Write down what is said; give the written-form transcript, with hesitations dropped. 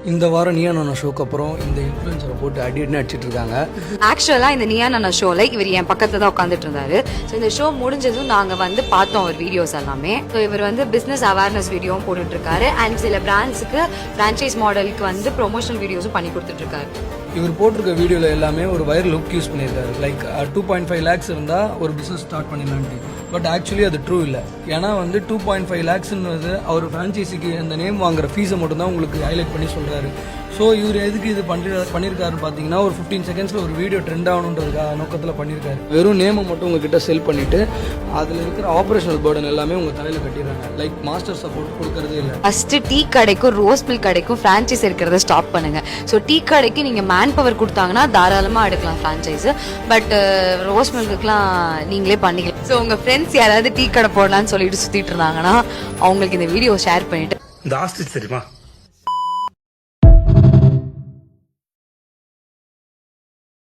இந்த வாரம் நியா நானா ஷோக்கு அப்புறம் இந்த இன்ஃப்ளூயன்சரை போட்டு அடின்னு அடிச்சிட்டு இருக்காங்க. ஆக்சுவலாக இந்த நியா நானா ஷோவில் இவர் என் பக்கத்தில் தான் உட்காந்துட்டு இருந்தாரு. ஸோ இந்த ஷோ முடிஞ்சதும் நாங்கள் வந்து பார்த்தோம் அவர் வீடியோஸ் எல்லாமே. ஸோ இவர் வந்து பிஸ்னஸ் அவேர்னஸ் வீடியோவும் போட்டுட்டு இருக்காரு அண்ட் சில பிராண்ட்ஸுக்கு ஃப்ரான்ச்சைஸ் மாடலுக்கு வந்து ப்ரொமோஷனல் வீடியோஸும் பண்ணி கொடுத்துட்டு இருக்காரு. இவர் போட்டிருக்க வீடியோவில் எல்லாமே ஒரு வைரல் லுக் யூஸ் பண்ணியிருக்காரு. லைக் 2.5 lakhs இருந்தால் ஒரு பிஸ்னஸ் ஸ்டார்ட் பண்ணிடலான்ட்டு. பட் ஆக்சுவலி அது ட்ரூ இல்லை. ஏன்னா வந்து 2.5 lakhsன்றது அவர் ஃப்ரான்ச்சைஸிக்கு அந்த நேம் வாங்குற ஃபீஸை மட்டும்தான் உங்களுக்கு ஹைலைட் பண்ணி சொல்கிறாரு. ஸோ இவர் எதுக்கு இது பண்ணியிருக்காருன்னு பார்த்தீங்கன்னா ஒரு 15 செகண்ட்ஸில் ஒரு வீடியோ ட்ரெண்ட் ஆகணுன்றதுக்காக நோக்கத்தில் பண்ணியிருக்காரு. வெறும் நேமை மட்டும் உங்ககிட்ட செல் பண்ணிவிட்டு அதில் இருக்கிற ஆப்ரேஷனல் பேர்டன் எல்லாமே உங்கள் தலையில் கட்டிடுறாங்க. லைக் மாஸ்டர் சப்போர்ட் கொடுக்கறதே இல்லை. ஃபஸ்ட்டு டீ கடைக்கும் ரோஸ் மில்க் கடைக்கும் ஃப்ரான்ச்சைஸ் இருக்கிறத ஸ்டாப் பண்ணுங்கள். ஸோ டீ கடைக்கு நீங்கள் மேன் பவர் கொடுத்தாங்கன்னா தாராளமாக எடுக்கலாம் ஃப்ரான்ச்சைஸு. பட் ரோஸ் மில்க்குலாம் நீங்களே பண்ணிக்கலாம். ஸோ உங்கள் ஃப்ரெண்ட்ஸ் யாராவது டீ கடை போடலான்னு சொல்லிட்டு சுற்றிட்டு இருந்தாங்கன்னா அவங்களுக்கு இந்த வீடியோ ஷேர் பண்ணிவிட்டு இந்த ஆஸ்ட்ரிச் தெரியுமா